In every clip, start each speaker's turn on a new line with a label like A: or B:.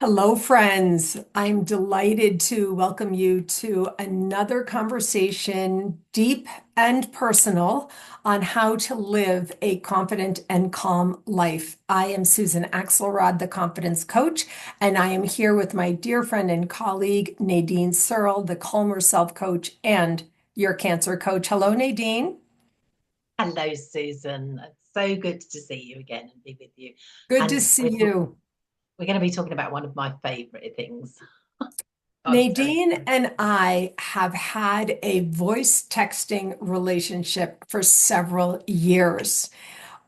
A: Hello, friends. I'm delighted to welcome you to another conversation, deep and personal, on how to live a confident and calm life. I am Susan Axelrod, the confidence coach, and I am here with my dear friend and colleague, Nadine Searle, the calmer self coach and your cancer coach. Hello, Nadine.
B: Hello, Susan. It's so good to see you again and be with you.
A: Good to
B: And
A: see
B: we're,
A: you.
B: we're going to be talking about one of my favorite things. I'm telling
A: Nadine
B: you.
A: and I have had a voice texting relationship for several years.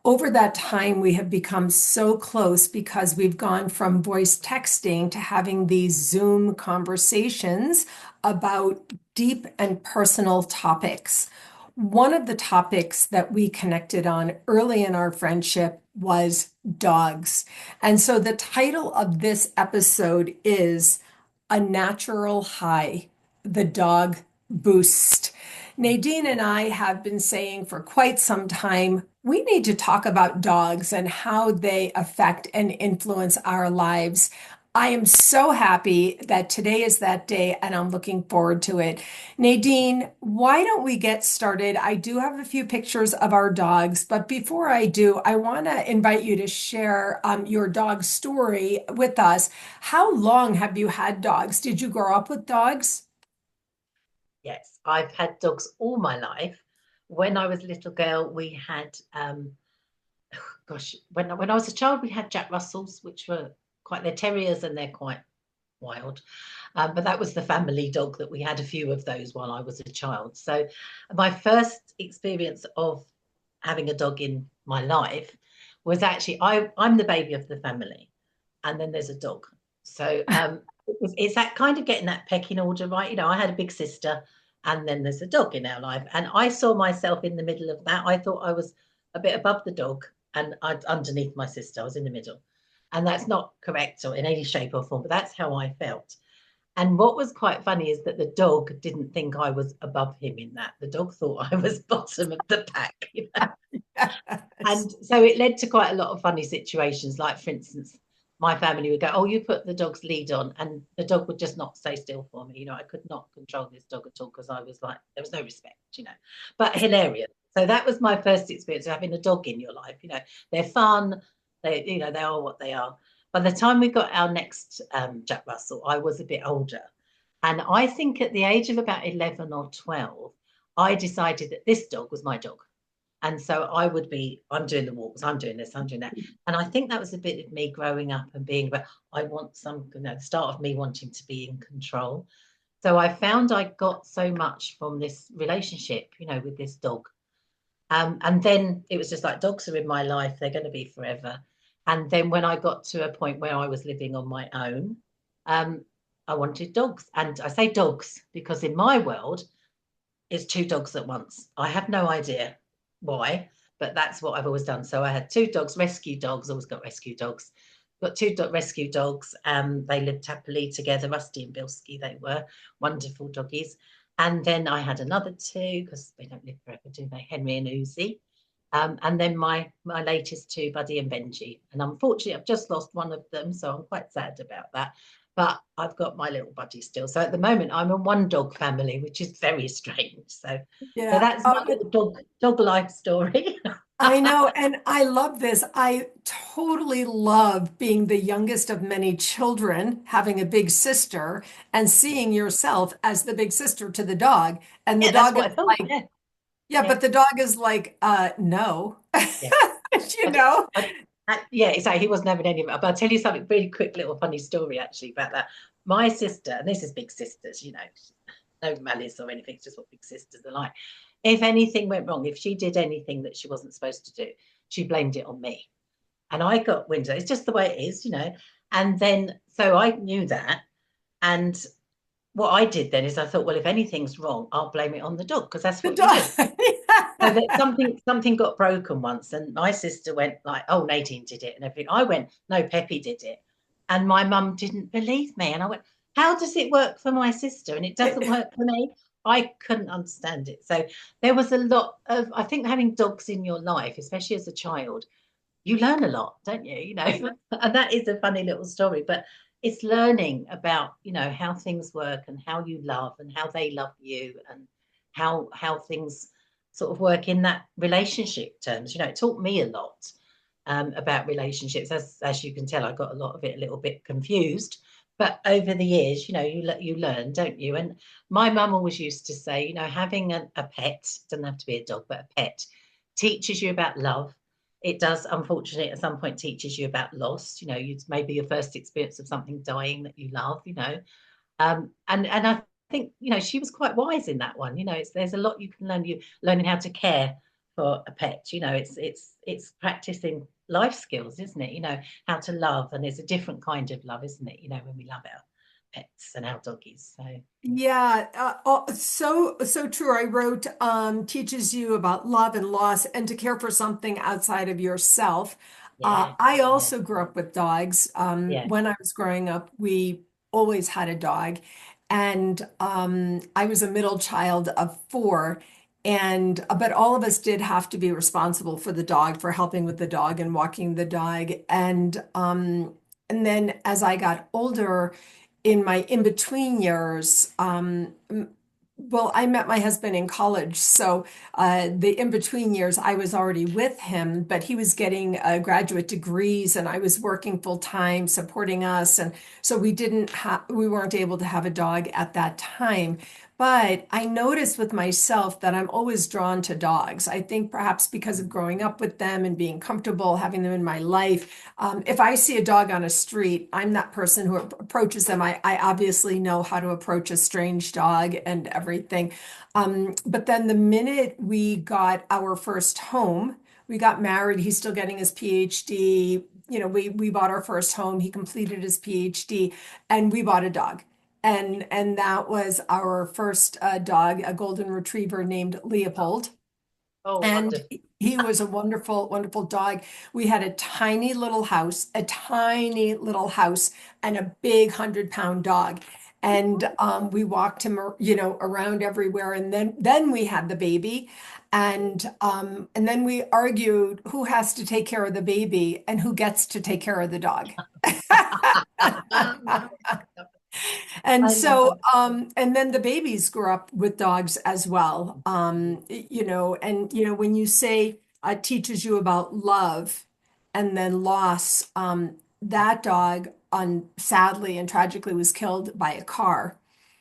A: Over that time, we have become so close because we've gone from voice texting to having these Zoom conversations about deep and personal topics. One of the topics that we connected on early in our friendship was dogs. And so the title of this episode is A Natural High, the Dog Boost. Nadine and I have been saying for quite some time, we need to talk about dogs and how they affect and influence our lives. I am so happy that today is that day and I'm looking forward to it. Nadine, why don't we get started? I do have a few pictures of our dogs, but before I do, I want to invite you to share your dog story with us. How long have you had dogs? Did you grow up with dogs?
B: Yes, I've had dogs all my life. When I was a little girl, we had, when I was a child, we had Jack Russells, which were they're terriers and they're quite wild. But that was the family dog that we had a few of those while I was a child. So my first experience of having a dog in my life was actually I'm the baby of the family, and then there's a dog. So it's that kind of getting that pecking order right. I had a big sister, and then there's a dog in our life, and I saw myself in the middle of that. I thought I was a bit above the dog, and underneath my sister. I was in the middle, and that's not correct or in any shape or form, but that's how I felt. And what was quite funny is that the dog didn't think I was above him in that. The dog thought I was bottom of the pack.
A: Yes.
B: And so it led to quite a lot of funny situations. Like, for instance, my family would go, "Oh, you put the dog's lead on," and the dog would just not stay still for me. I could not control this dog at all because I was like, there was no respect. But hilarious. So that was my first experience of having a dog in your life. They're fun. They are what they are. By the time we got our next Jack Russell, I was a bit older. And I think at the age of about 11 or 12, I decided that this dog was my dog. And so I'm doing the walks, I'm doing this, I'm doing that. And I think that was a bit of me growing up and being, but I want the start of me wanting to be in control. So I found I got so much from this relationship, with this dog. And then it was just like, dogs are in my life, they're going to be forever. And then when I got to a point where I was living on my own, um, I wanted dogs. And I say dogs because in my world, it's two dogs at once. I have no idea why, but that's what I've always done. So I had two dogs, rescue dogs, always got rescue dogs. Got two rescue dogs. They lived happily together, Rusty and Bilski, they were wonderful doggies. And then I had another two because they don't live forever, do they? Henry and Uzi. And then my latest two, Buddy and Benji. And unfortunately, I've just lost one of them, so I'm quite sad about that. But I've got my little buddy still. So at the moment, I'm a one dog family, which is very strange. So
A: Yeah.
B: that's my little dog life story.
A: I know, and I love this. I totally love being the youngest of many children, having a big sister, and seeing yourself as the big sister to the dog. And the
B: Yeah, that's
A: dog
B: what I
A: is
B: thought.
A: like,
B: Yeah,
A: yeah,
B: yeah,
A: but the dog is like, no.
B: yeah.
A: You
B: I,
A: know?
B: yeah, exactly. He wasn't having any of it. But I'll tell you something really quick, little funny story actually about that. My sister, and this is big sisters, no malice or anything, it's just what big sisters are like. If anything went wrong, if she did anything that she wasn't supposed to do, she blamed it on me. And I got wind of it. It's just the way it is. And then, so I knew that. And what I did then is I thought, well, if anything's wrong, I'll blame it on the dog because that's
A: The
B: what you do. So
A: dog.
B: that something got broken once, and my sister went like, "Oh, Nadine did it," and everything. I went, "No, Peppy did it," and my mum didn't believe me, and I went, "How does it work for my sister and it doesn't work for me?" I couldn't understand it. So there was a lot of, I think, having dogs in your life, especially as a child, you learn a lot, don't you? And that is a funny little story. But it's learning about, how things work and how you love and how they love you, and how things sort of work in that relationship terms. It taught me a lot about relationships. As you can tell, I got a lot of it a little bit confused. But over the years, you learn, don't you? And my mum always used to say, having a pet, doesn't have to be a dog, but a pet, teaches you about love. It does, unfortunately, at some point teaches you about loss. Maybe your first experience of something dying that you love. And I think, she was quite wise in that one. There's a lot you can learn. You learning how to care for a pet. It's practicing life skills, isn't it? How to love, and it's a different kind of love, isn't it? When we love our pets and our doggies. So
A: Yeah, so true. I wrote teaches you about love and loss and to care for something outside of yourself.
B: yeah,
A: I
B: yeah,
A: also grew up with dogs.
B: yeah,
A: When I was growing up, we always had a dog, and I was a middle child of four. And but all of us did have to be responsible for the dog, for helping with the dog and walking the dog. And then as I got older in my in-between years, well, I met my husband in college. So the in-between years, I was already with him, but he was getting graduate degrees and I was working full time supporting us. And so we weren't able to have a dog at that time. But I noticed with myself that I'm always drawn to dogs. I think perhaps because of growing up with them and being comfortable having them in my life. If I see a dog on a street, I'm that person who approaches them. I obviously know how to approach a strange dog and everything. But then the minute we got our first home, we got married. He's still getting his PhD. We bought our first home. He completed his PhD, and we bought a dog. And that was our first dog, a golden retriever named Leopold.
B: oh,
A: And
B: wonderful.
A: he was a wonderful, wonderful dog. We had a tiny little house, and a big 100-pound dog. And we walked him, around everywhere. And then we had the baby, and then we argued who has to take care of the baby and who gets to take care of the dog. And
B: I love
A: so,
B: it.
A: and then the babies grew up with dogs as well. When you say teaches you about love and then loss, that dog sadly and tragically was killed by a car.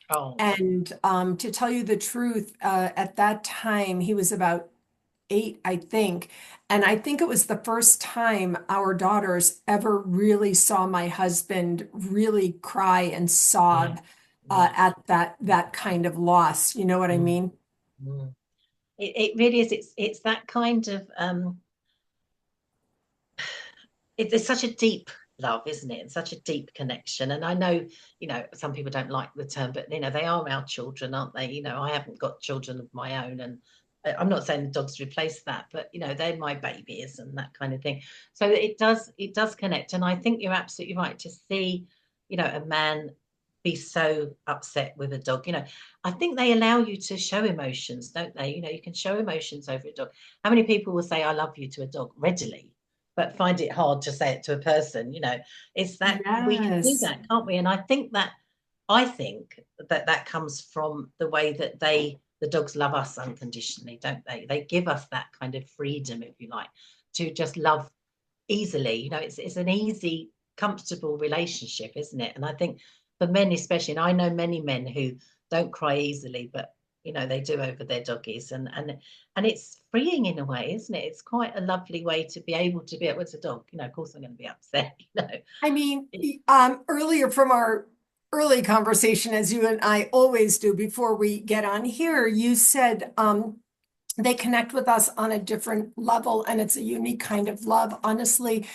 B: Oh,
A: And to tell you the truth, at that time he was about 8, I think. And I think it was the first time our daughters ever really saw my husband really cry and
B: yeah,
A: sob
B: yeah.
A: at that kind of loss. You know what I
B: Mm,
A: mean?
B: mm. It really is. It's that kind of it's such a deep love, isn't it? And such a deep connection. And I know, some people don't like the term, but they are our children, aren't they? I haven't got children of my own, and I'm not saying the dogs replace that, but they're my babies and that kind of thing. So it does connect. And I think you're absolutely right to see, a man be so upset with a dog. I think they allow you to show emotions, don't they? You can show emotions over a dog. How many people will say I love you to a dog readily, but find it hard to say it to a person? It's that we can do
A: Yes.
B: that, can't we? And I think that comes from the way that the dogs love us unconditionally, don't they? They give us that kind of freedom, if you like, to just love easily. It's an easy, comfortable relationship, isn't it? And I think for men especially, and I know many men who don't cry easily, but they do over their doggies, and it's freeing in a way, isn't it? It's quite a lovely way to be able to be at with a dog. Of course I'm going to be upset.
A: I mean,
B: It,
A: earlier from our early conversation, as you and I always do before we get on here, you said they connect with us on a different level, and it's a unique kind of love. Honestly,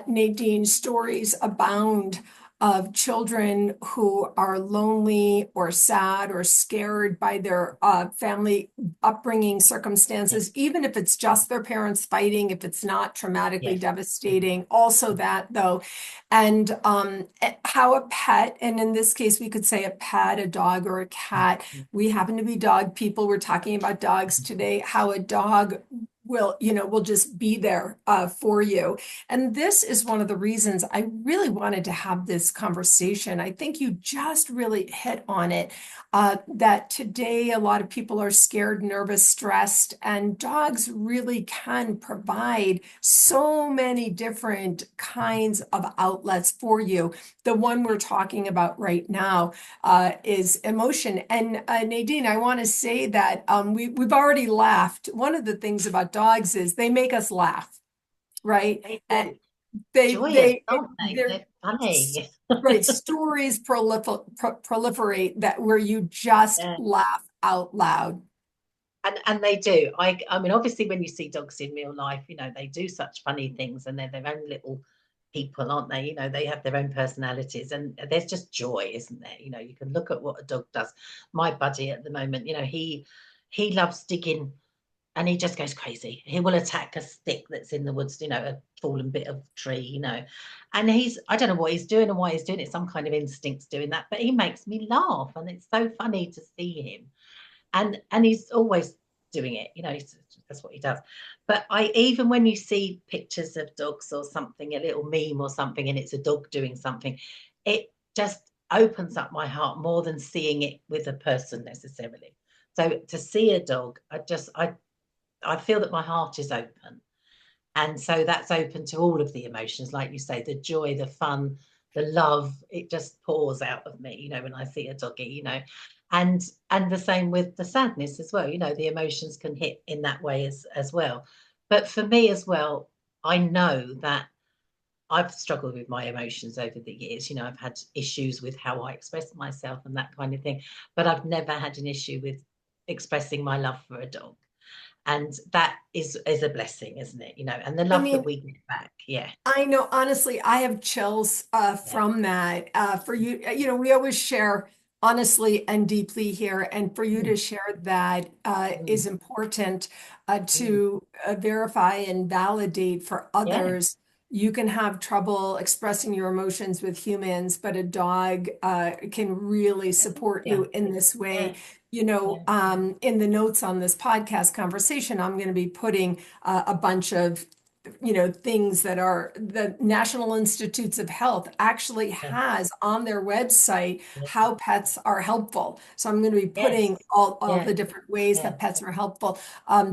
A: Nadine, stories abound of children who are lonely or sad or scared by their family upbringing
B: yeah,
A: circumstances, even if it's just their parents fighting, if it's not traumatically
B: yes.
A: devastating. Also, that though, and how a pet, and in this case, we could say a pet, a dog, or a cat. We happen to be dog people. We're talking about dogs today. How a dog will just be there for you. And this is one of the reasons I really wanted to have this conversation. I think you just really hit on it. That today a lot of people are scared, nervous, stressed, and dogs really can provide so many different kinds of outlets for you. The one we're talking about right now is emotion. And Nadine, I want to say that we've already laughed. One of the things about dogs is they make us laugh, right?
B: They
A: And
B: do. Joyous,
A: they
B: aren't they?
A: they're
B: They're funny.
A: right. Stories proliferate that where you just
B: Yeah.
A: laugh out loud.
B: And they do. I mean, obviously, when you see dogs in real life, they do such funny things, and they're their own little people, aren't they? They have their own personalities, and there's just joy, isn't there? You can look at what a dog does. My buddy at the moment, he loves digging, and he just goes crazy. He will attack a stick that's in the woods, a fallen bit of tree. And I don't know what he's doing and why he's doing it. Some kind of instinct's doing that, but he makes me laugh, and it's so funny to see him. And he's always doing it, that's what he does. But even when you see pictures of dogs or something, a little meme or something, and it's a dog doing something, it just opens up my heart more than seeing it with a person necessarily. So to see a dog, I feel that my heart is open, and so that's open to all of the emotions, like you say, the joy, the fun, the love. It just pours out of me, when I see a doggy. And the same with the sadness as well. The emotions can hit in that way as well. But for me as well, I know that I've struggled with my emotions over the years. I've had issues with how I express myself and that kind of thing, but I've never had an issue with expressing my love for a dog. And that is a blessing, isn't it? And the
A: I
B: love that
A: mean,
B: we get back. Yeah.
A: I know, honestly, I have chills
B: Yeah.
A: from that. For you, we always share honestly and deeply here, and for you
B: Mm,
A: to share that
B: mm,
A: is important
B: mm.
A: to verify and validate for
B: Yeah.
A: others. You can have trouble expressing your emotions with humans, but a dog can really support
B: Yeah.
A: you in this way.
B: Yeah. Yeah.
A: In the notes on this podcast conversation, I'm going to be putting a bunch of things that are the National Institutes of Health actually
B: Yeah.
A: has on their website
B: Yeah.
A: how pets are helpful. So I'm going to be putting
B: Yes.
A: all
B: Yeah.
A: the different ways
B: Yeah.
A: that pets are helpful.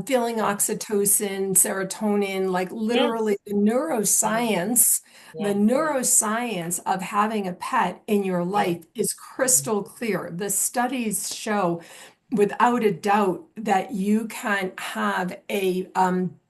A: Feeling
B: Yeah.
A: oxytocin, serotonin, like literally
B: Yes.
A: the
B: Yeah.
A: neuroscience. The
B: Yeah.
A: neuroscience of having a pet in your
B: Yeah.
A: life is
B: Mm.
A: crystal clear. The studies show without a doubt that you can have a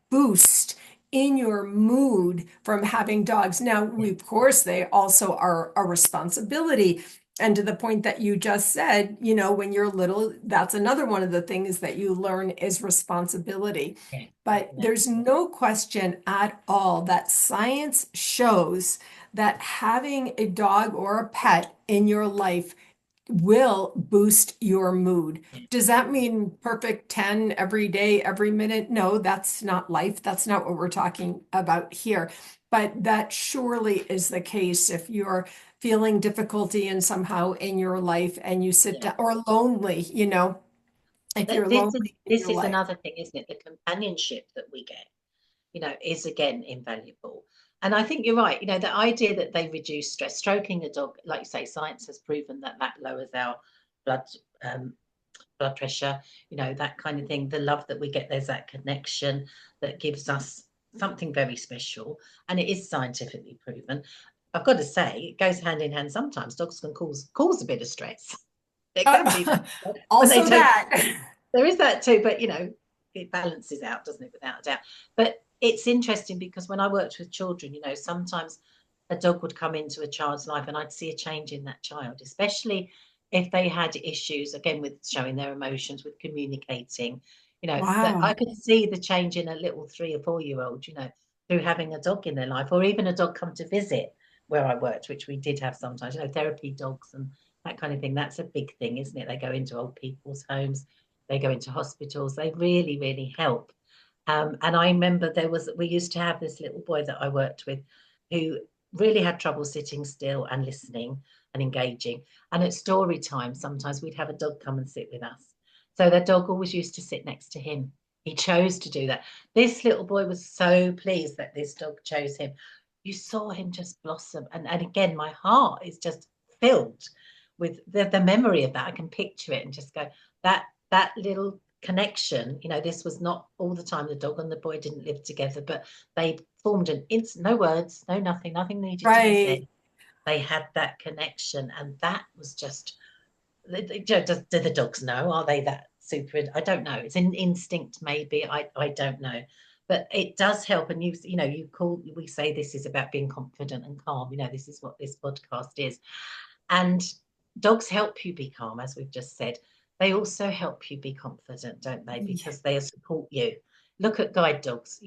A: boost in your mood from having dogs. Now,
B: Yeah.
A: of course, they also are a responsibility. And to the point that you just said, when you're little, that's another one of the things that you learn is responsibility.
B: Yeah.
A: But
B: Yeah.
A: there's no question at all that science shows that having a dog or a pet in your life will boost your mood.
B: Yeah.
A: Does that mean perfect 10 every day, every minute? No, that's not life. That's not what we're talking about here. But that surely is the case if you're feeling difficulty in somehow in your life and you sit
B: Yeah.
A: down or lonely, if
B: But
A: you're lonely in
B: this
A: your
B: is
A: life.
B: another thing, isn't it? The companionship that we get, is again invaluable. And I think you're right. The idea that they reduce stress, stroking a dog, like you say, science has proven that that lowers our blood um, blood pressure, that kind of thing. The love that we get, there's that connection that gives us something very special, and it is scientifically proven. I've got to say, it goes hand in hand. Sometimes dogs can cause a bit of stress. It can be that when they
A: Also
B: don't.
A: that.
B: There is that too, but it balances out, doesn't it? Without a doubt. But it's interesting because when I worked with children, sometimes a dog would come into a child's life and I'd see a change in that child, especially if they had issues again with showing their emotions, with communicating, that I
A: Wow.
B: could see the change in a little 3 or 4 year old, through having a dog in their life, or even a dog come to visit where I worked, which we did have sometimes, therapy dogs and that kind of thing. That's a big thing, isn't it? They go into old people's homes, they go into hospitals, they really, really help. And I remember we used to have this little boy that I worked with who really had trouble sitting still and listening and engaging. And at story time, sometimes we'd have a dog come and sit with us. So the dog always used to sit next to him. He chose to do that. This little boy was so pleased that this dog chose him. You saw him just blossom. And again, my heart is just filled with the memory of that. I can picture it and just go, that little connection, this was not all the time. The dog and the boy didn't live together, but they formed an instant, no words, no nothing needed to be said.
A: Right.
B: They had that connection, and that was just, do the dogs know? Are they that super? I don't know. It's an instinct, maybe. I don't know, but it does help. And we say this is about being confident and calm. This is what this podcast is. And dogs help you be calm, as we've just said. They also help you be confident, don't they?
A: Yeah.
B: Because they support you. Look at guide dogs.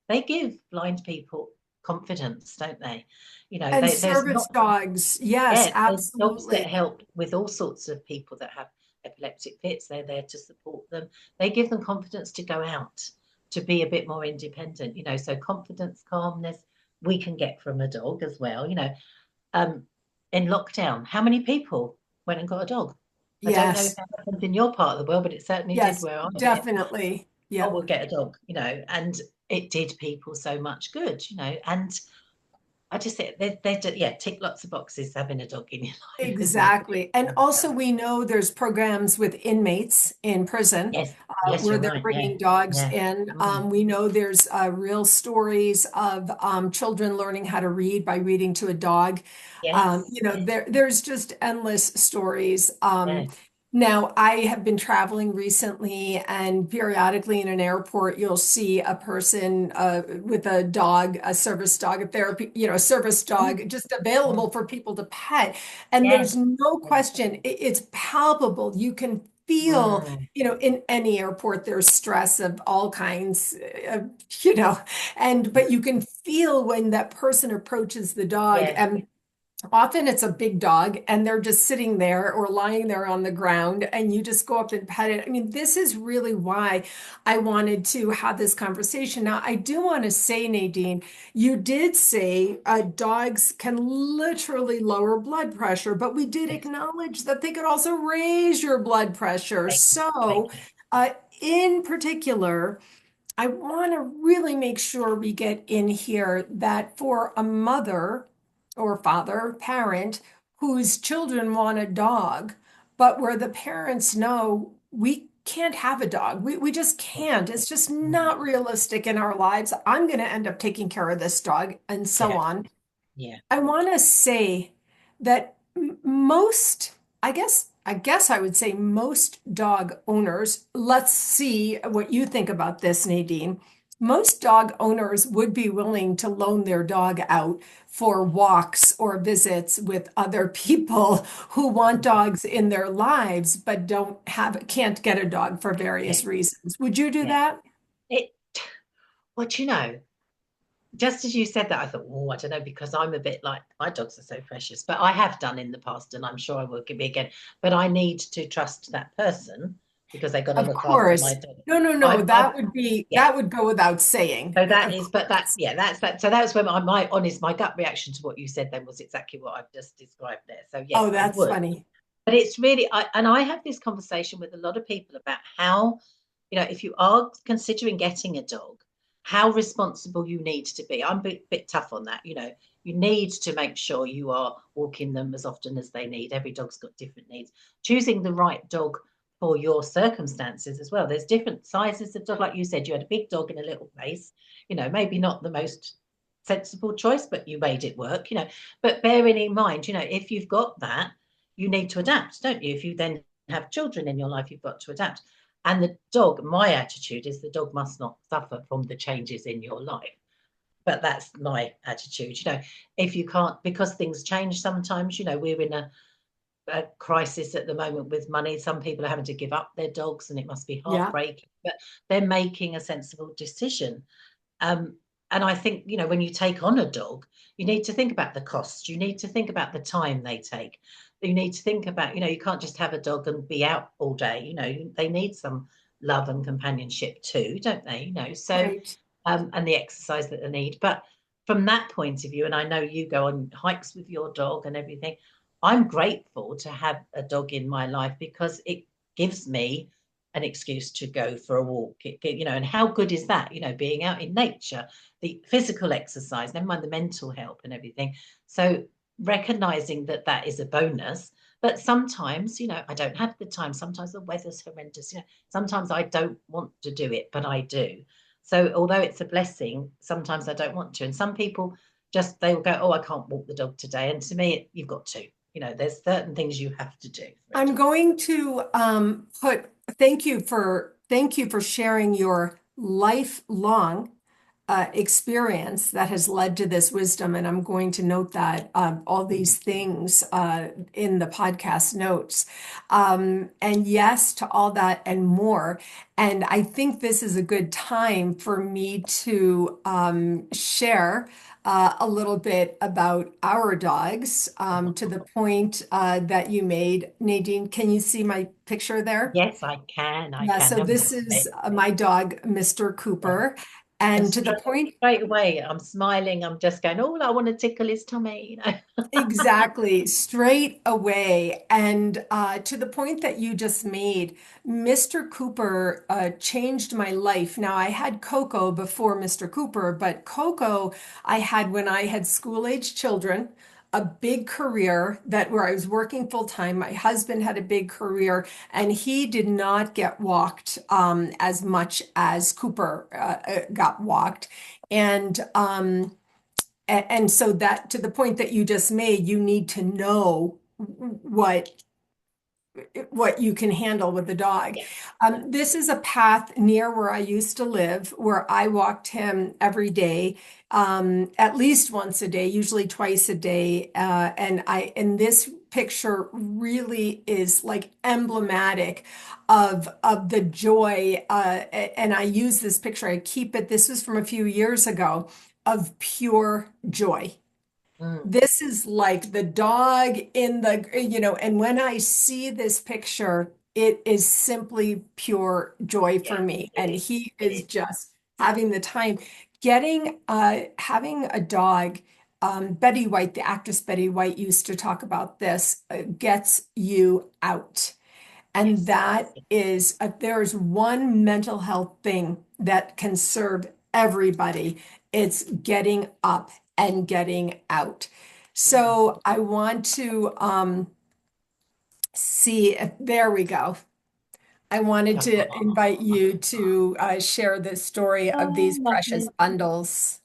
B: They give blind people confidence, don't they?
A: And
B: There's
A: service
B: not,
A: dogs. Yes,
B: yeah, there's dogs that
A: absolutely.
B: help with all sorts of people that have epileptic fits. They're there to support them. They give them confidence to go out, to be a bit more independent. So confidence, calmness, we can get from a dog as well. Um, in lockdown, how many people went and got a dog? I don't know if
A: Yes.
B: that happened in your part of the world, but it certainly did
A: Yes,
B: where I live.
A: definitely.
B: Oh,
A: Yep.
B: we'll get a dog, and it did people so much good, and I just say they yeah, tick lots of boxes having a dog in your life, isn't it?
A: Exactly. And also, we know there's programs with inmates in prison
B: Yes, yes,
A: where
B: you're
A: they're
B: right. Yeah,
A: bringing dogs
B: yeah.
A: in.
B: Mm,
A: We know there's real stories of children learning how to read by reading to a dog.
B: yes, yes,
A: There's just endless stories.
B: yeah,
A: Now, I have been traveling recently, and periodically in an airport, you'll see a person with a dog, a service dog, a therapy, a service
B: mm,
A: dog, just
B: mm,
A: available for people to pet. And
B: yeah,
A: there's no
B: yeah.
A: question, it's palpable. You can feel,
B: Mm,
A: in any airport, there's stress of all kinds, but you can feel when that person approaches the dog.
B: yeah,
A: And often it's a big dog and they're just sitting there or lying there on the ground and you just go up and pet it. I mean, this is really why I wanted to have this conversation. Now, I do want to say, Nadine, you did say dogs can literally lower blood pressure, but we did
B: yes,
A: acknowledge that they could also raise your blood pressure.
B: thank you, thank
A: So,
B: you.
A: in particular, I want to really make sure we get in here that for a mother or father, parent, whose children want a dog, but where the parents know we can't have a dog. We just
B: Yeah,
A: can't. It's just
B: mm,
A: not realistic in our lives. I'm going to end up taking care of this dog and so
B: yeah,
A: on.
B: yeah,
A: I want to say that most, I guess I would say most dog owners, let's see what you think about this, Nadine. Most dog owners would be willing to loan their dog out for walks or visits with other people who want
B: mm,
A: dogs in their lives, but can't get a dog for
B: yeah,
A: various reasons. Would you do
B: yeah.
A: that?
B: It, what just as you said that, I thought, oh, I don't know, because I'm a bit like, my dogs are so precious, but I have done in the past, and I'm sure I will be again. But I need to trust that person because they got to
A: Of
B: look after my
A: course.
B: dog.
A: No, no, no.
B: I've,
A: That would go without saying.
B: so that
A: Of
B: is, but that,
A: course.
B: yeah, that's that. So that was when my gut reaction to what you said then was exactly what I've just described there. So yes,
A: Oh,
B: I
A: that's
B: would.
A: funny.
B: But it's really, and I have this conversation with a lot of people about how, if you are considering getting a dog, how responsible you need to be. I'm a bit tough on that. You need to make sure you are walking them as often as they need. Every dog's got different needs. Choosing the right dog for your circumstances as well. There's different sizes of dog. Like you said, you had a big dog in a little place, maybe not the most sensible choice, but you made it work, but bearing in mind, if you've got that, you need to adapt, don't you? If you then have children in your life, you've got to adapt. And the dog, my attitude is the dog must not suffer from the changes in your life. But that's my attitude. If you can't, because things change sometimes, we're in a crisis at the moment with money. Some people are having to give up their dogs and it must be
A: Yeah.
B: heartbreaking, but they're making a sensible decision. And I think, when you take on a dog, you need to think about the costs. You need to think about the time they take. You need to think about, you can't just have a dog and be out all day. They need some love and companionship too, don't they? So,
A: Right.
B: and the exercise that they need. But from that point of view, and I know you go on hikes with your dog and everything, I'm grateful to have a dog in my life because it gives me, the ability to be able to do things that I don't get to do with my partner. And I think, when you take on a dog, you need to think about the costs. You need to think about, you can't just have a dog and be out all day. They need some love and companionship too, don't they? So, and the exercise that they need. But from that point of view, and I know you go on hikes with your dog and everything, I'm grateful to have a dog in my life because it gives me an excuse to go for a walk. And how good is that? Being out in nature, the physical exercise, never mind the mental help and everything. So recognizing that that is a bonus. But sometimes, I don't have the time. Sometimes the weather's horrendous. Sometimes I don't want to do it, but I do. So although it's a blessing, sometimes I don't want to. And some people they will go, oh, I can't walk the dog today. And to me, you've got to. There's certain things you have to do for a
A: I'm
B: dog.
A: going to thank you for sharing your lifelong experience that has led to this wisdom. And I'm going to note that all these things in the podcast notes. And yes to all that and more. And I think this is a good time for me to share a little bit about our dogs to the point that you made. Nadine, can you see my picture there?
B: Yes, I can. I
A: Yeah,
B: can.
A: so
B: How
A: this
B: lovely.
A: is my dog, Mr.
B: Yeah.
A: Cooper.
B: And
A: And to the point,
B: straight away, I'm smiling. I'm just going, oh, I want to tickle his tummy.
A: exactly, straight away. And to the point that you just made, Mr. Cooper changed my life. Now, I had Coco before Mr. Cooper, but Coco I had when I had school-age children, a big career that where I was working full time. My husband had a big career, and he did not get walked as much as Cooper got walked. And and so that to the point that you just made, you need to know what you can handle with the dog.
B: Yeah.
A: This is a path near where I used to live, where I walked him every day, at least once a day, usually twice a day. And this picture really is like emblematic of the joy. And I use this picture, I keep it, this was from a few years ago, of pure joy.
B: Mm,
A: This is like the dog in the, and when I see this picture, it is simply pure joy for
B: yeah,
A: me.
B: it
A: And
B: is.
A: he
B: It
A: is
B: is.
A: just having the time. Having a dog, Betty White, the actress Betty White used to talk about this, gets you out. And
B: Yes.
A: that is, there is one mental health thing that can serve everybody. It's getting up and getting out.
B: Mm.
A: So I want to see if there we go. I wanted to invite you to share the story of
B: Oh,
A: these precious
B: lovely.
A: bundles.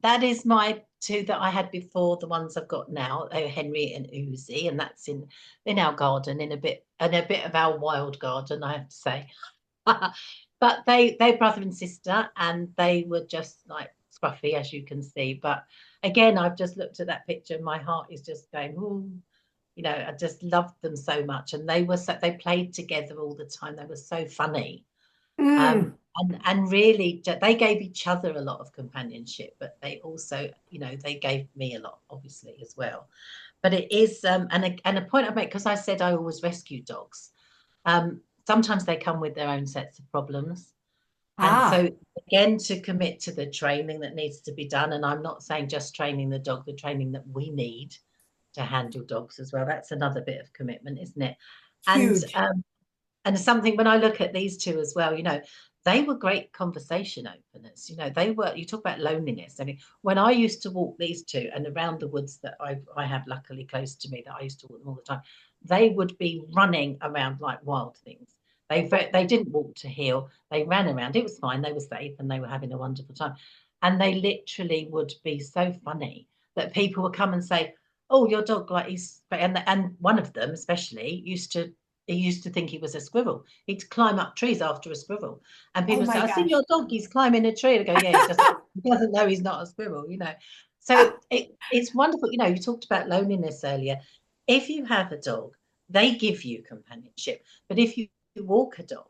B: That is my two that I had before, the ones I've got now, Henry and Uzi, and that's in our garden, in a bit of our wild garden, I have to say. But they brother and sister, and they were just like scruffy, as you can see. But again, I've just looked at that picture, and my heart is just going, ooh, I just loved them so much, and they played together all the time. They were so funny.
A: Mm.
B: And really they gave each other a lot of companionship, but they also, they gave me a lot, obviously, as well. But it is and a point I make, because I said I always rescue dogs. Sometimes they come with their own sets of problems, and
A: Ah,
B: so again, to commit to the training that needs to be done. And I'm not saying just training the dog, the training that we need to handle dogs as well. That's another bit of commitment, isn't it? and
A: huge.
B: um, and something, when I look at these two as well, they were great conversation openers. You talk about loneliness. I mean, when I used to walk these two, and around the woods that I have luckily close to me, that I used to walk them all the time, they would be running around like wild things. They didn't walk to heel. They ran around. It was fine. They were safe and they were having a wonderful time. And they literally would be so funny that people would come and say, "Oh, your dog, like he's," and one of them especially he used to think he was a squirrel. He'd climb up trees after a squirrel. And
A: Oh
B: people say,
A: my
B: "I've seen
A: gosh.
B: your dog, he's climbing a tree." And I go, "Yeah, he doesn't know he's not a squirrel." So it's wonderful. You talked about loneliness earlier. If you have a dog, they give you companionship. But if you walk a dog,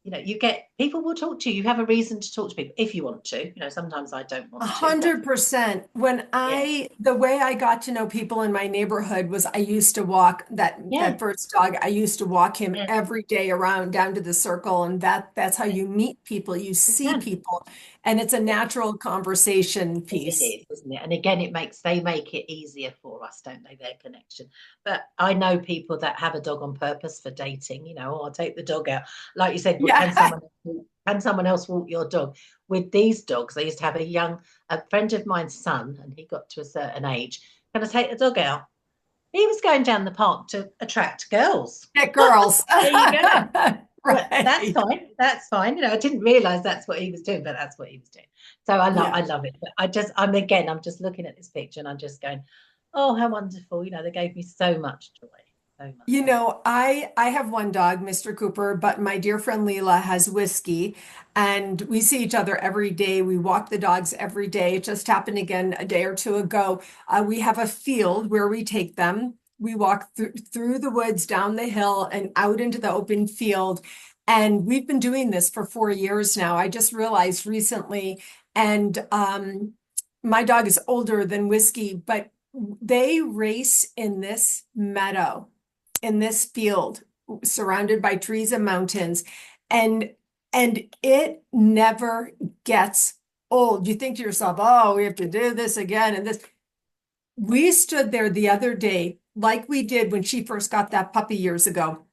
B: you get, people will talk to you. You have a reason to talk to people if you want to. Sometimes I don't
A: A
B: want to.
A: hundred percent.
B: Yeah.
A: The way I got to know people in my neighborhood was I used to walk
B: Yeah.
A: that first dog. I used to walk him
B: Yeah.
A: every day around down to the circle, and that's how you meet people. You see
B: Yeah.
A: people, And it's a natural conversation
B: It
A: piece.
B: is, isn't it? And again, they make it easier for us, don't they? Their connection. But I know people that have a dog on purpose for dating. Oh, I'll take the dog out. Like you said,
A: Yeah.
B: can someone else walk your dog? With these dogs, I used to have a friend of mine's son, and he got to a certain age. Can I take the dog out? He was going down the park to attract girls.
A: Get girls.
B: There you go. But that's
A: Right.
B: fine. That's fine. I didn't realize that's what he was doing, but that's what he was doing. So
A: Yeah.
B: I love it. But I'm just looking at this picture and I'm just going, oh, how wonderful. They gave me so much joy. So much.
A: I have one dog, Mr. Cooper, but my dear friend Leela has Whiskey, and we see each other every day. We walk the dogs every day. It just happened again a day or two ago. We have a field where we take them. We walk through the woods, down the hill, and out into the open field. And we've been doing this for 4 years now. I just realized recently, and my dog is older than Whiskey, but they race in this meadow, in this field surrounded by trees and mountains, and it never gets old. You think to yourself, oh, we have to do this again and this. We stood there the other day like we did when she first got that puppy years ago.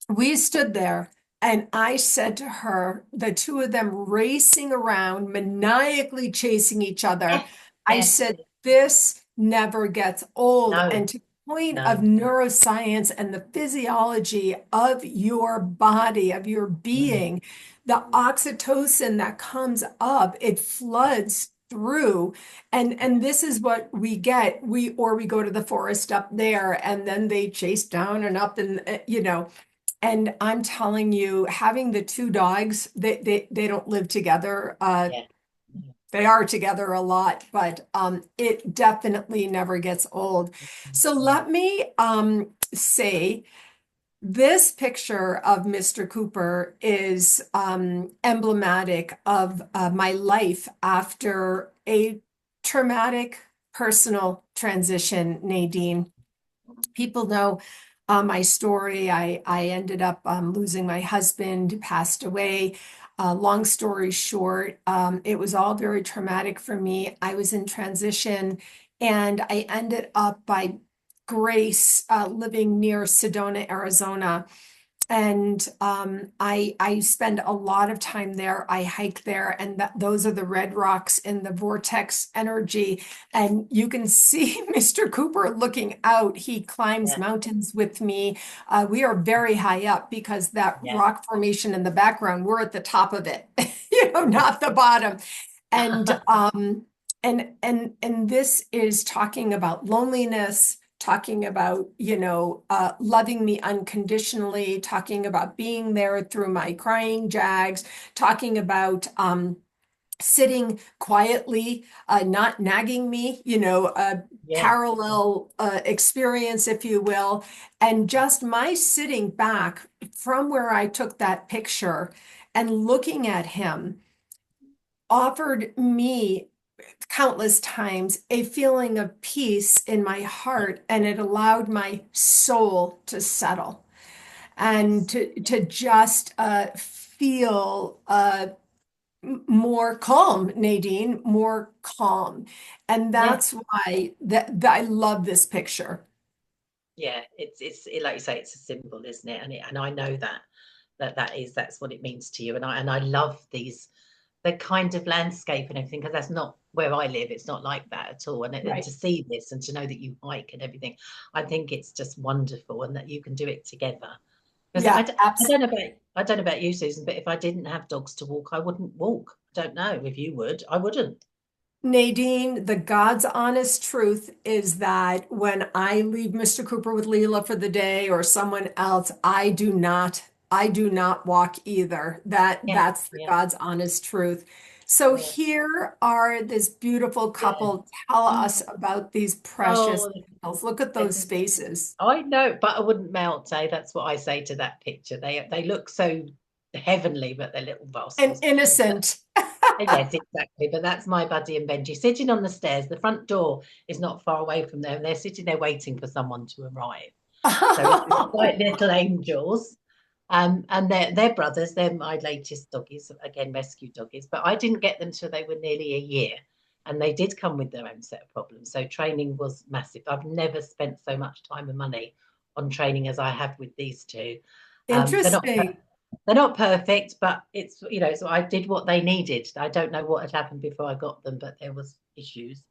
A: We stood there and I said to her, the two of them racing around, maniacally chasing each other.
B: Yes,
A: I
B: yes.
A: said, this never gets old.
B: No,
A: And to the point of
B: no.
A: neuroscience and the physiology of your body, of your
B: Mm,
A: being, the oxytocin that comes up, it floods through. And this is what we get. We go to the forest up there and then they chase down and up and. And I'm telling you, having the two dogs, they don't live together.
B: yeah. Mm,
A: They are together a lot, but it definitely never gets old. So
B: mm,
A: let me say this picture of Mr. Cooper is emblematic of my life after a traumatic personal transition, Nadine. People know my story. I ended up losing my husband, passed away. Long story short, it was all very traumatic for me. I was in transition and I ended up by grace living near Sedona, Arizona. And I spend a lot of time there. I hike there, and those are the red rocks in the vortex energy. And you can see Mr. Cooper looking out. He climbs
B: yeah,
A: mountains with me. We are very high up because that
B: yeah.
A: rock formation in the background, we're at the top of it, not the bottom. And and this is talking about loneliness, talking about, loving me unconditionally, talking about being there through my crying jags, talking about sitting quietly, not nagging me, a
B: Yeah,
A: parallel experience, if you will. And just my sitting back from where I took that picture and looking at him offered me countless times a feeling of peace in my heart, and it allowed my soul to settle and
B: yes.
A: to just feel more calm, Nadine, more calm. And
B: Yeah,
A: that's why that I love this picture.
B: yeah. Like you say, it's a symbol, isn't it? And I know that's what it means to you. And I love the kind of landscape and everything, because that's not where I live. It's not like that at all. And
A: Right,
B: to see this and to know that you hike and everything, I think it's just wonderful, and that you can do it together. Because
A: yeah,
B: I don't know about you, Susan, but if I didn't have dogs to walk, I wouldn't walk. I don't know if you would. I wouldn't.
A: Nadine, the God's honest truth is that when I leave Mr. Cooper with Leela for the day or someone else, I do not walk either.
B: Yeah,
A: That's the
B: yeah,
A: God's honest truth. So
B: yeah,
A: here are this beautiful
B: yeah.
A: couple. Tell us
B: Mm.
A: about these precious
B: Oh,
A: animals. Look at those faces.
B: I know, but I wouldn't melt. Say that's what I say to that picture. They look so heavenly, but they're little
A: And
B: rascals.
A: innocent.
B: Yes, exactly. But that's my Buddy and Benji sitting on the stairs. The front door is not far away from them. They're sitting there waiting for someone to arrive. So it's like little angels. And they're brothers. They're my latest doggies, again, rescue doggies. But I didn't get them till they were nearly a year. And they did come with their own set of problems. So training was massive. I've never spent so much time and money on training as I have with these two. They're not
A: Interesting.
B: they're not perfect, but it's, so I did what they needed. I don't know what had happened before I got them, but there was issues.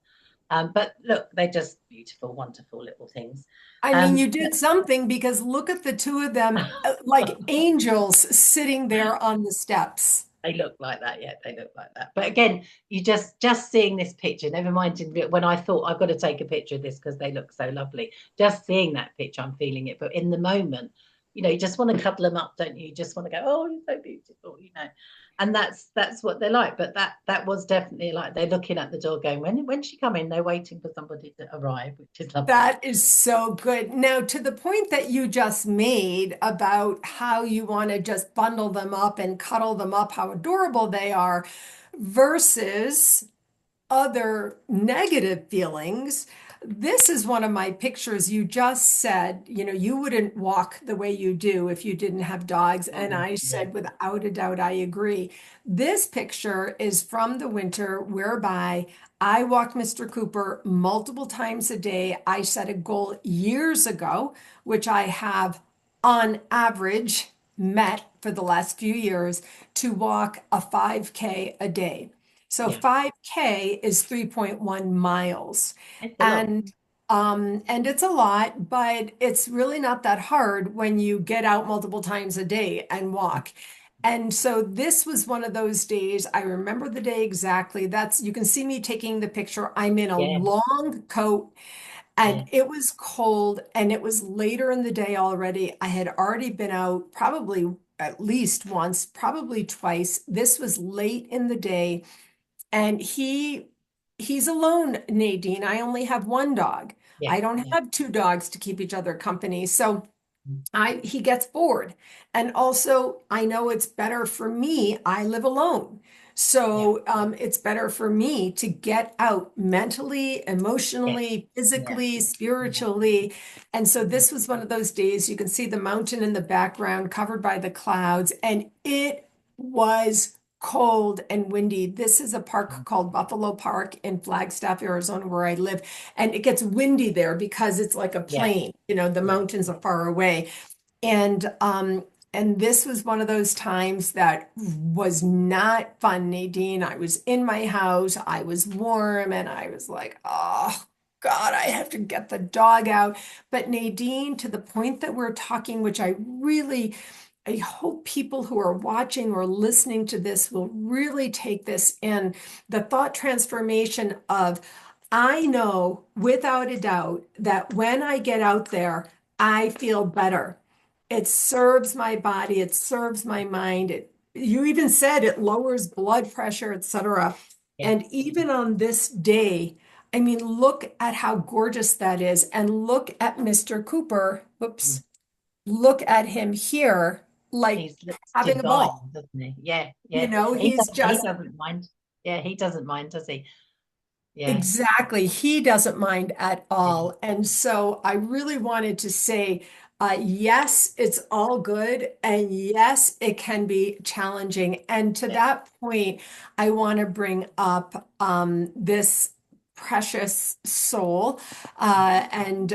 B: But look, they're just beautiful, wonderful little things.
A: I mean,
B: Um,
A: you did something because look at the two of them like angels sitting there on the steps.
B: They look like that, yeah, they look like that. But again, you just seeing this picture, never mind when I thought I've got to take a picture of this because they look so lovely. Just seeing that picture, I'm feeling it. But in the moment, you just want to cuddle them up, don't you? You just want to go, oh, you're so beautiful. And that's what they're like. But that was definitely like they're looking at the door going, when's she coming? They're waiting for somebody to arrive, which is lovely.
A: That is so good. Now, to the point that you just made about how you want to just bundle them up and cuddle them up, how adorable they are, versus other negative feelings. This is one of my pictures. You just said, you wouldn't walk the way you do if you didn't have dogs. And I
B: Yeah,
A: said, without a doubt, I agree. This picture is from the winter whereby I walked Mr. Cooper multiple times a day. I set a goal years ago, which I have on average met for the last few years, to walk a 5K a day. So
B: yeah,
A: 5K is 3.1 miles.
B: it's a lot.
A: And it's a lot, but it's really not that hard when you get out multiple times a day and walk. And so this was one of those days. I remember the day exactly. You can see me taking the picture. I'm in a
B: Yeah,
A: long coat and
B: yeah,
A: it was cold and it was later in the day already. I had already been out probably at least once, probably twice. This was late in the day and he's alone, Nadine. I only have one dog.
B: yeah,
A: I don't
B: yeah.
A: have two dogs to keep each other company. So he gets bored. And also, I know it's better for me. I live alone.
B: Yeah,
A: So it's better for me to get out mentally,
B: yes,
A: emotionally,
B: yeah,
A: physically,
B: yeah,
A: spiritually. And so
B: yeah,
A: this was one of those days you can see the mountain in the background covered by the clouds, and it was cold and windy. This is a park called Buffalo Park in Flagstaff, Arizona, where I live. And it gets windy there because it's like a
B: yeah,
A: plain, the
B: yeah,
A: mountains are far away. And this was one of those times that was not fun, Nadine. I was in my house, I was warm, and I was like, oh God, I have to get the dog out. But Nadine, to the point that we're talking, which I hope people who are watching or listening to this will really take this in, the thought transformation of, I know without a doubt that when I get out there, I feel better. It serves my body, it serves my mind. You even said it lowers blood pressure, etc.
B: yeah.
A: And even on this day, I mean, look at how gorgeous that is. And look at Mr. Cooper.
B: Mm.
A: Whoops. Look at him here, like
B: He looks
A: having a
B: divine,
A: ball.
B: doesn't he? Yeah, yeah.
A: He's
B: He
A: just
B: doesn't mind. Yeah, he doesn't mind, does he? Yeah,
A: exactly. He doesn't mind at
B: yeah,
A: all. And so I really wanted to say, yes, it's all good. And yes, it can be challenging. And to
B: yeah,
A: that point, I want to bring up this precious soul and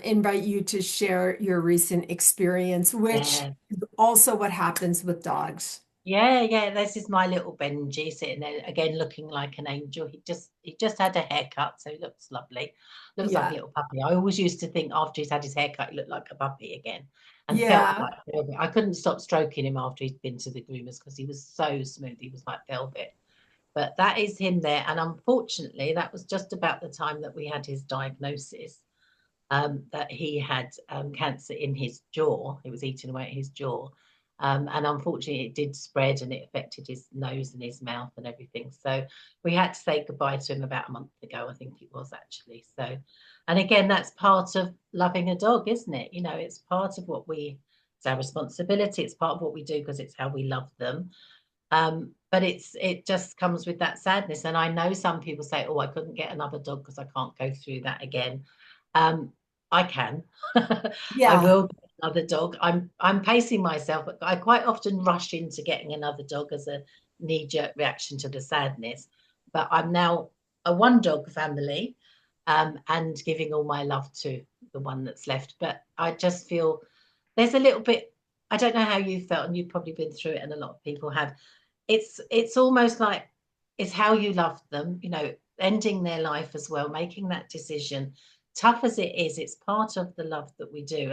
A: invite you to share your recent experience, which
B: yeah.
A: is also what happens with dogs.
B: Yeah, yeah, this is my little Benji sitting there again looking like an angel. He just had a haircut, so he looks lovely. Looks like a
A: Yeah.
B: little puppy. I always used to think after he's had his haircut, he looked like a puppy again and felt
A: Yeah.
B: like velvet. I couldn't stop stroking him after he'd been to the groomers because he was so smooth. He was like velvet. But that is him there. And unfortunately, that was just about the time that we had his diagnosis, that he had cancer in his jaw. It was eating away at his jaw. And unfortunately, it did spread and it affected his nose and his mouth and everything. So we had to say goodbye to him about a month ago, I think it was actually. So, and again, that's part of loving a dog, isn't it? It's part of it's our responsibility. It's part of what we do because it's how we love them. But it just comes with that sadness. And I know some people say, "Oh, I couldn't get another dog because I can't go through that again." I can. I
A: Yeah.
B: will. another dog. I'm pacing myself. I quite often rush into getting another dog as a knee-jerk reaction to the sadness. But I'm now a one-dog family, and giving all my love to the one that's left. But I just feel there's a little bit. I don't know how you felt, and you've probably been through it, and a lot of people have. It's almost like it's how you love them, ending their life as well, making that decision. Tough as it is, it's part of the love that we do.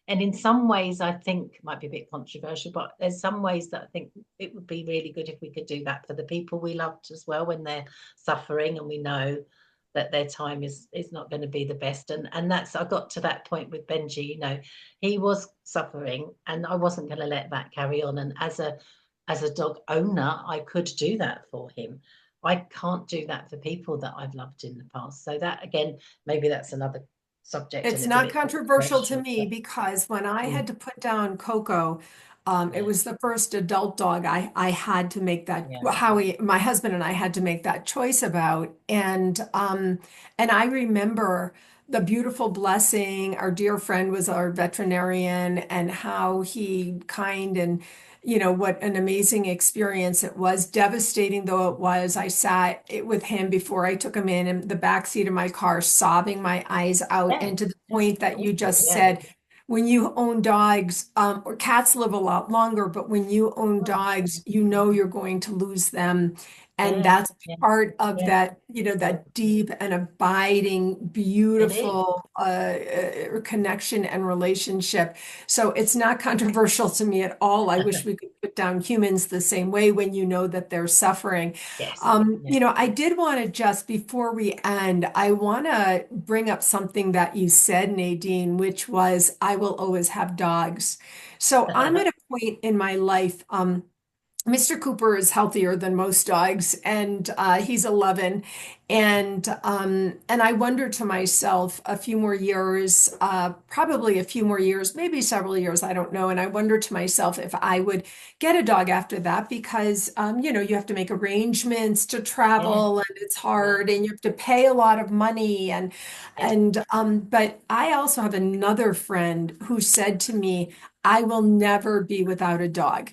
B: And in some ways, I think might be a bit controversial, but there's some ways that I think it would be really good if we could do that for the people we loved as well when they're suffering and we know that their time is not going to be the best. And that's I got to that point with Benji, he was suffering and I wasn't going to let that carry on. And as a dog owner, I could do that for him. I can't do that for people that I've loved in the past. So that again, maybe that's another subject and
A: It's
B: it's a
A: not
B: bit
A: controversial to
B: controversial.
A: me
B: But
A: because when I had to put down Coco, it
B: yeah,
A: was the first adult dog I had to make that
B: yeah,
A: well, Howie, my husband and I had to make that choice about. And I remember the beautiful blessing. Our dear friend was our veterinarian and how he kind and what an amazing experience it was, devastating though it was. I sat with him before I took him in the back seat of my car, sobbing my eyes out.
B: yeah,
A: And to the
B: yeah,
A: point that you
B: awful,
A: just
B: yeah,
A: said, when you own dogs, or cats live a lot longer, but when you own
B: oh,
A: dogs, you know you're going to lose them. And
B: yeah,
A: that's
B: yeah,
A: part of
B: yeah,
A: that,
B: yeah.
A: that deep and abiding,
B: It is.
A: beautiful connection and relationship. So it's not controversial to me at all. I wish we could put down humans the same way when you know that they're suffering.
B: Yes, yeah,
A: I did want to just before we end, I want to bring up something that you said, Nadine, which was, I will always have dogs. So I'm at a point in my life. Mr. Cooper is healthier than most dogs, and he's 11. And I wonder to myself, a few more years, probably a few more years, maybe several years, I don't know. And I wonder to myself if I would get a dog after that because you have to make arrangements to
B: yeah,
A: travel, and it's
B: yeah,
A: hard, and you have to pay a lot of money,
B: yeah,
A: but I also have another friend who said to me, I will never be without a dog.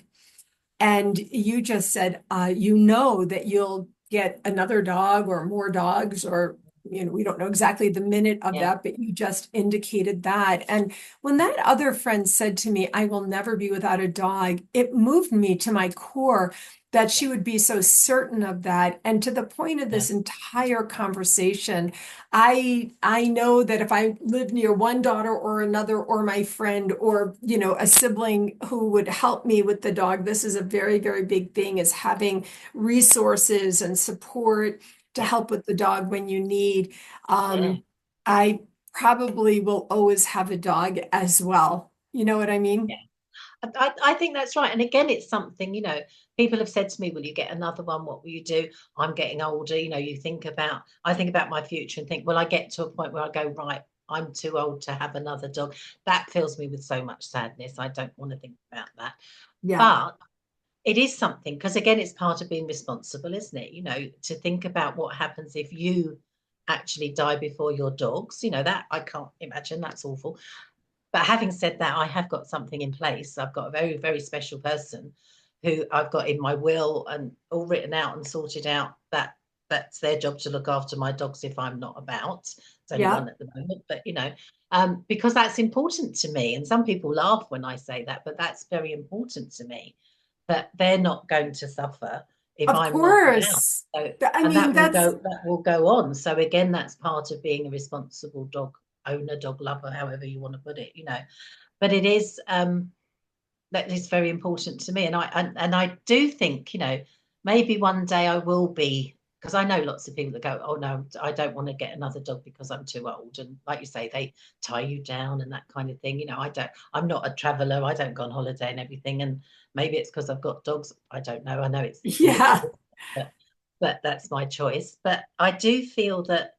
A: And you just said, you know that you'll get another dog or more dogs, or, we don't know exactly the minute of
B: yeah,
A: that, but you just indicated that. And when that other friend said to me, I will never be without a dog, it moved me to my core that
B: yeah,
A: she would be so certain of that. And to the point of
B: yeah,
A: this entire conversation, I know that if I live near one daughter or another or my friend or a sibling who would help me with the dog, this is a very, very big thing, is having resources and support to
B: yeah,
A: help with the dog when you need.
B: yeah.
A: I probably will always have a dog as well. You know what I
B: Yeah.
A: mean?
B: I think that's right. And again, it's something, people have said to me, will you get another one? What will you do? I'm getting older. I think about my future and think, will I get to a point where I go, right, I'm too old to have another dog? That fills me with so much sadness. I don't want to think about that.
A: Yeah.
B: But it is something, because again, it's part of being responsible, isn't it? To think about what happens if you actually die before your dogs, that I can't imagine. That's awful. But having said that, I have got something in place. I've got a very, very special person who I've got in my will and all written out and sorted out that that's their job to look after my dogs if I'm not about. It's only
A: Yeah.
B: one at the moment, but because that's important to me. And some people laugh when I say that, but that's very important to me that they're not going to suffer if
A: Of
B: I'm not about.
A: course.
B: So,
A: I
B: and
A: mean, that's
B: that will go on. So again, that's part of being a responsible dog owner, dog lover, however you want to put it. But it is that is very important to me. And I do think, maybe one day I will be, because I know lots of people that go, oh no, I don't want to get another dog because I'm too old. And like you say, they tie you down and that kind of thing. I'm not a traveler, I don't go on holiday and everything. And maybe it's because I've got dogs. I don't know. I know it's
A: yeah.
B: limited, but that's my choice. But I do feel that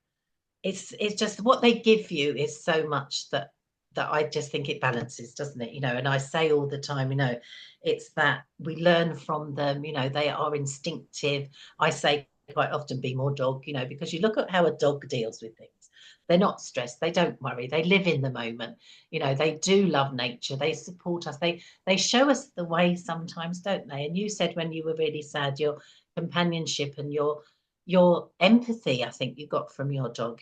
B: it's just what they give you is so much that I just think it balances, doesn't it? And I say all the time, it's that we learn from them, they are instinctive. I say quite often be more dog, because you look at how a dog deals with things. They're not stressed. They don't worry. They live in the moment. They do love nature. They support us. They show us the way sometimes, don't they? And you said when you were really sad, your companionship and your empathy, I think you got from your dog.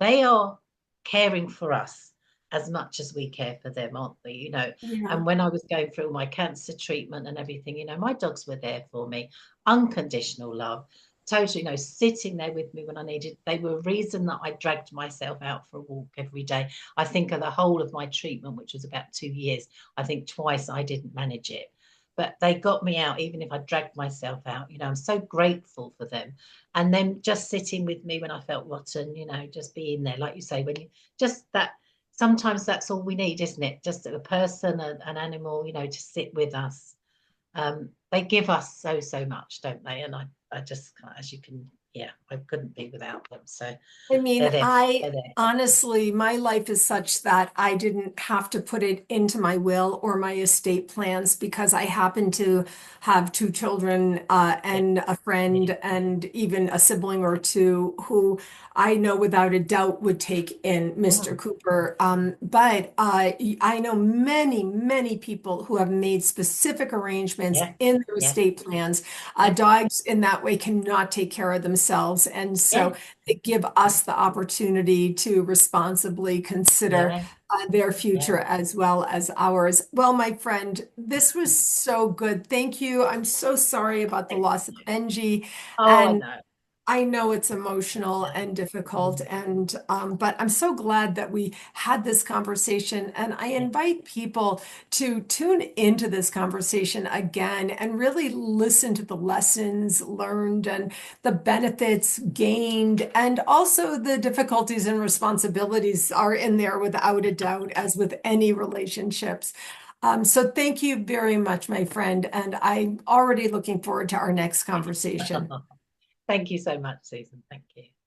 B: They are caring for us as much as we care for them, aren't they?
A: Yeah.
B: And when I was going through my cancer treatment and everything, my dogs were there for me. Unconditional love, totally, sitting there with me when I needed. They were a reason that I dragged myself out for a walk every day. I think of the whole of my treatment, which was about 2 years, I think twice I didn't manage it. But they got me out, even if I dragged myself out. I'm so grateful for them. And then just sitting with me when I felt rotten, just being there, like you say, when you just that sometimes that's all we need, isn't it? Just a person, an animal, to sit with us. They give us so, so much, don't they? And I just, as you can, yeah, I couldn't be without them. So
A: I mean,
B: they're there.
A: I
B: They're there.
A: honestly, my life is such that I didn't have to put it into my will or my estate plans because I happen to have two children,
B: Yeah,
A: and a
B: yeah,
A: friend and even a sibling or two who I know without a doubt would take in Mr.
B: mm,
A: Cooper. But I know many, many people who have made specific arrangements
B: yeah,
A: in their
B: yeah,
A: estate plans.
B: yeah,
A: Dogs in that way cannot take care of themselves. And
B: yeah,
A: so they give us the opportunity to responsibly consider
B: yeah,
A: their
B: yeah.
A: future as well as ours. Well, my friend, this was so good. Thank you. I'm so sorry about the
B: Thank
A: loss of
B: you.
A: Benji.
B: Oh, I
A: And
B: know.
A: I know it's emotional
B: Yeah.
A: and difficult,
B: Mm,
A: and but I'm so glad that we had this conversation. And I
B: yeah,
A: invite people to tune into this conversation again and really listen to the lessons learned and the benefits gained, and also the difficulties and responsibilities are in there without a doubt, as with any relationships. So thank you very much, my friend, and I'm already looking forward to our next conversation.
B: Thank you so much, Susan. Thank you.